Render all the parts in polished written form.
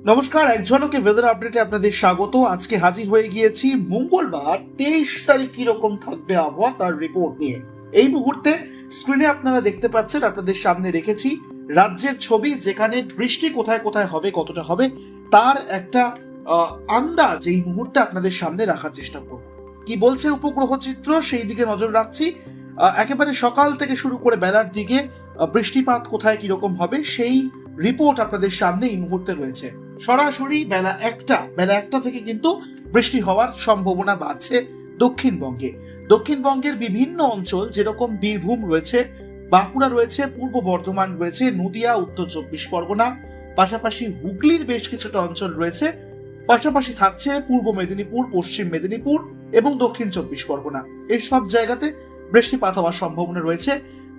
নমস্কার, এক ঝলকে ওয়েদার আপডেটে আপনাদের স্বাগত। আজকে হাজির হয়ে গিয়েছি মঙ্গলবার 23 তারিখ কিরকম থাকবে আবহাওয়া তার রিপোর্ট নিয়ে। এই মুহূর্তে স্ক্রিনে আপনারা দেখতে পাচ্ছেন, আপনাদের সামনে রেখেছি রাজ্যের ছবি, যেখানে বৃষ্টি কোথায় কোথায় হবে, কতটা হবে তার একটা আন্দাজ এই মুহূর্তে আপনাদের সামনে রাখার চেষ্টা করব। কি বলছে উপগ্রহ চিত্র সেই দিকে নজর রাখছি। একেবারে সকাল থেকে শুরু করে বেলার দিকে বৃষ্টিপাত কোথায় কিরকম হবে সেই রিপোর্ট আপনাদের সামনে এই মুহূর্তে রয়েছে। সরাসরি বেলা একটা থেকে কিন্তু বৃষ্টি হওয়ার সম্ভাবনা বাড়ছে দক্ষিণবঙ্গের বিভিন্ন অঞ্চল, যেরকম বীরভূম রয়েছে, বাঁকুড়া রয়েছে, পূর্ব বর্ধমান রয়েছে, নদিয়া, উত্তর চব্বিশ পরগনা, পাশাপাশি হুগলির বেশ কিছুটা অঞ্চল রয়েছে, পাশাপাশি থাকছে পূর্ব মেদিনীপুর, পশ্চিম মেদিনীপুর এবং দক্ষিণ চব্বিশ পরগনা। এই সব জায়গাতে বৃষ্টিপাত হওয়ার সম্ভাবনা রয়েছে।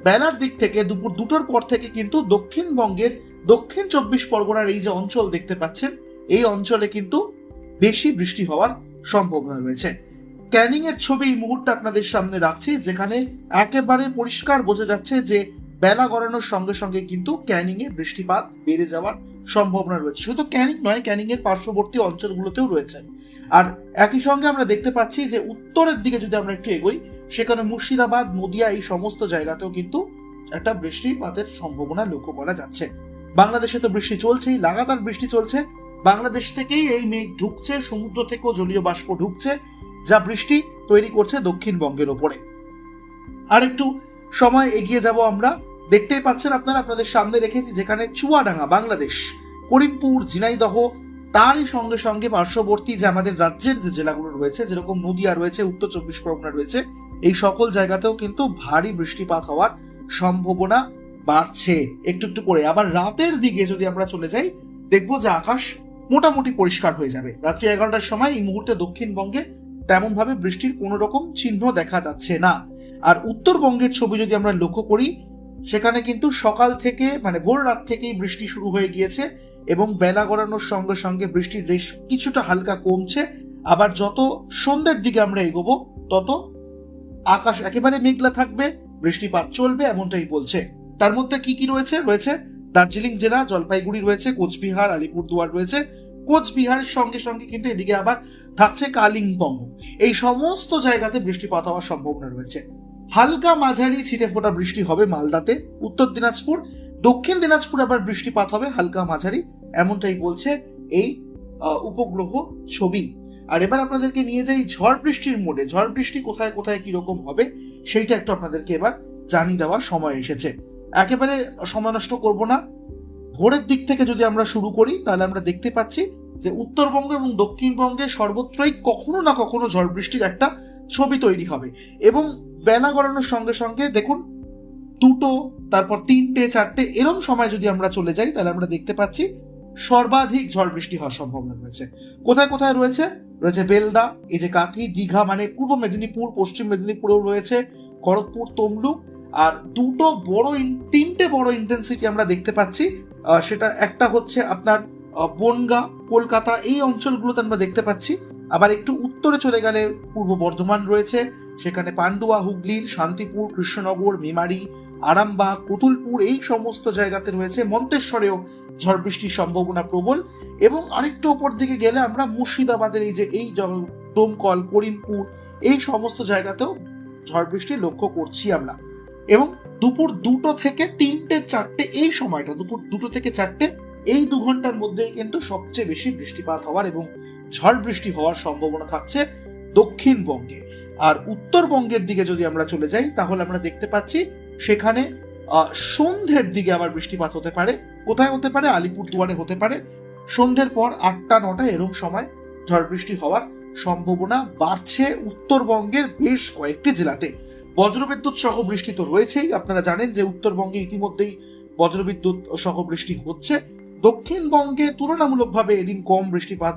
বেলার দিক থেকে দুপুর 2টোর পর থেকে কিন্তু দক্ষিণবঙ্গের দক্ষিণ চব্বিশ পরগনার এই যে অঞ্চল দেখতে পাচ্ছেন, এই অঞ্চলে কিন্তু বেশি বৃষ্টি হওয়ার সম্ভাবনা রয়েছে। ক্যানিং এর ছবি এই মুহূর্তে আপনাদের সামনে রাখছি, যেখানে একেবারে পরিষ্কার বোঝা যাচ্ছে যে বেলা গড়ানোর সঙ্গে সঙ্গে কিন্তু ক্যানিং এ বৃষ্টিপাত বেড়ে যাওয়ার সম্ভাবনা রয়েছে। শুধু ক্যানিং নয়, ক্যানিং এর পার্শ্ববর্তী অঞ্চলগুলোতেও রয়েছে। আর একই সঙ্গে আমরা দেখতে পাচ্ছি যে উত্তরের দিকে যদি আমরা একটু এগোই, সেখানে মুর্শিদাবাদ, নদিয়া এই সমস্ত জায়গাতেও কিন্তু একটা বৃষ্টিপাতের সম্ভাবনা লক্ষ্য করা যাচ্ছে। বাংলাদেশে তো বৃষ্টি চলছেই, লাগাতার বৃষ্টি চলছে। বাংলাদেশ থেকেই এই মেঘ ঢুকছে, সমুদ্র থেকেও জলীয় বাষ্প ঢুকছে, যা বৃষ্টি তৈরি করছে দক্ষিণবঙ্গের ওপরে। আর একটু সময় এগিয়ে যাব আমরা। দেখতেই পাচ্ছেন আপনারা, আপনাদের সামনে রেখেছি, যেখানে চুয়াডাঙ্গা বাংলাদেশ, করিমপুর, ঝিনাইদহ, তারই সঙ্গে সঙ্গে পার্শ্ববর্তী যে আমাদের রাজ্যের যে জেলাগুলো রয়েছে, যেরকম নদিয়া রয়েছে, উত্তর চব্বিশ পরগনা রয়েছে, এই সকল জায়গাতেও কিন্তু ভারী বৃষ্টিপাত হওয়ার সম্ভাবনা বাড়ছে একটু একটু করে। আবার রাতের দিকে যদি আমরা চলে যাই, দেখবো যে আকাশ মোটামুটি পরিষ্কার হয়ে যাবে। রাত্রি 11টার সময় এই মুহূর্তে দক্ষিণবঙ্গে তেমন ভাবে বৃষ্টির কোনো রকম চিহ্ন দেখা যাচ্ছে না। আর উত্তরবঙ্গের ছবি যদি আমরা লক্ষ্য করি, সেখানে কিন্তু সকাল থেকে মানে ভোর রাত থেকেই বৃষ্টি শুরু হয়ে গিয়েছে এবং বেলা গড়ানোর সঙ্গে সঙ্গে বৃষ্টির রেশ কিছুটা হালকা কমছে। আবার যত সন্ধ্যের দিকে আমরা এগোবো, তত আকাশ একেবারে মেঘলা থাকবে, বৃষ্টিপাত চলবে, এমনটাই বলছে। তার মধ্যে কি কি রয়েছে? দার্জিলিং জেলা, জলপাইগুড়ি রয়েছে, কোচবিহার, আলিপুরদুয়ার রয়েছে। কোচবিহারের সঙ্গে সঙ্গে কিন্তু এদিকে আবার থাকছে কালিম্পং। এই সমস্ত জায়গাতে বৃষ্টিপাত হওয়ার সম্ভাবনা রয়েছে। হালকা মাঝারি ছিটে ফোটা বৃষ্টি হবে মালদাতে, উত্তর দিনাজপুর, দক্ষিণ দিনাজপুর আবার বৃষ্টিপাত হবে হালকা মাঝারি, এমনটাই বলছে এই উপগ্রহ ছবি। আর এবার আপনাদেরকে নিয়ে যাই ঝড় বৃষ্টির মোডে। ঝড় বৃষ্টি কোথায় কোথায় কিরকম হবে সেইটা একটু আপনাদেরকে এবার জানিয়ে দেওয়ার সময় এসেছে। একেবারে সময় নষ্ট করব না। ভোরের দিক থেকে যদি আমরা শুরু করি, তাহলে আমরা দেখতে পাচ্ছি যে উত্তরবঙ্গ এবং দক্ষিণবঙ্গে সর্বত্রই কখনো না কখনো ঝড় বৃষ্টির একটা ছবি তৈরি হবে। এবং বেলা গড়ানোর সঙ্গে সঙ্গে দেখুন 2টো, তারপর 3টে, 4টে এরকম সময় যদি আমরা চলে যাই, তাহলে আমরা দেখতে পাচ্ছি সর্বাধিক ঝড় বৃষ্টি হওয়ার সম্ভাবনা রয়েছে। কোথায় কোথায় রয়েছে? বেলদা, এই যে কাঁথি, দীঘা, মানে পূর্ব মেদিনীপুর, পশ্চিম মেদিনীপুরেও রয়েছে, খড়গপুর, তমলুক। আর 3টে বড় ইন্টেন্সিটি আমরা দেখতে পাচ্ছি। সেটা একটা হচ্ছে আপনার বনগা, কলকাতা, এই অঞ্চলগুলোতে আমরা দেখতে পাচ্ছি। আবার একটু উত্তরে চলে গেলে পূর্ব বর্ধমান রয়েছে, সেখানে পান্ডুয়া, হুগলির, শান্তিপুর, কৃষ্ণনগর, মেমারি, আরামবাগ, কতুলপুর, এই সমস্ত জায়গাতে রয়েছে। মন্তেশ্বরেও ঝড় বৃষ্টির সম্ভাবনা প্রবল। এবং আরেকটু ওপর দিকে গেলে আমরা মুর্শিদাবাদের এই দমকল, করিমপুর, এই সমস্ত জায়গাতেও ঝড় বৃষ্টি লক্ষ্য করছি আমরা। এবং দুপুর 2টো থেকে 3টে, 4টে এই সময়টা, দুপুর 2টো থেকে 4টে এই 2 ঘন্টার মধ্যে কিন্তু সবচেয়ে বেশি বৃষ্টিপাত হওয়ার এবং ঝড় বৃষ্টি হওয়ার সম্ভাবনা থাকছে দক্ষিণবঙ্গে। আর উত্তরবঙ্গের দিকে যদি আমরা চলে যাই, তাহলে আমরা দেখতে পাচ্ছি সেখানে সন্ধ্যের দিকে আবার বৃষ্টিপাত হতে পারে। কোথায় হতে পারে? আলিপুরদুয়ারে হতে পারে। সন্ধ্যের পর 8টা, 9টা এরকম সময় ঝড় বৃষ্টি হওয়ার সম্ভাবনা বাড়ছে উত্তরবঙ্গের বেশ কয়েকটি জেলাতে। বজ্রবিদ্যুৎ সহ বৃষ্টি তো রয়েছেই, আপনারা জানেন যে উত্তরবঙ্গে ইতিমধ্যেই বজ্রবিদ্যুৎ সহ বৃষ্টি হচ্ছে। দক্ষিণবঙ্গে তুলনামূলকভাবে এদিন কম বৃষ্টিপাত,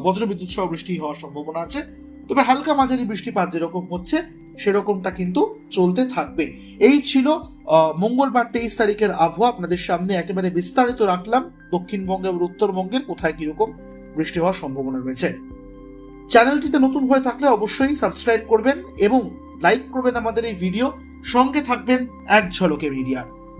বজ্রবিদ্যুৎ সহ বৃষ্টি হওয়ার সম্ভাবনা আছে। তবে হালকা মাঝারি বৃষ্টিপাত যেরকম হচ্ছে সেরকমটা কিন্তু চলতে থাকবে। এই ছিল মঙ্গলবার 23 তারিখের আবহাওয়া। আপনাদের সামনে একেবারে বিস্তারিত রাখলাম দক্ষিণবঙ্গে এবং উত্তরবঙ্গের কোথায় কিরকম বৃষ্টি হওয়ার সম্ভাবনা রয়েছে। চ্যানেলটিতে নতুন হয়ে থাকলে অবশ্যই সাবস্ক্রাইব করবেন এবং লাইক করবেন আমাদের এই ভিডিও। সঙ্গে থাকবেন এক ঝলকে মিডিয়া।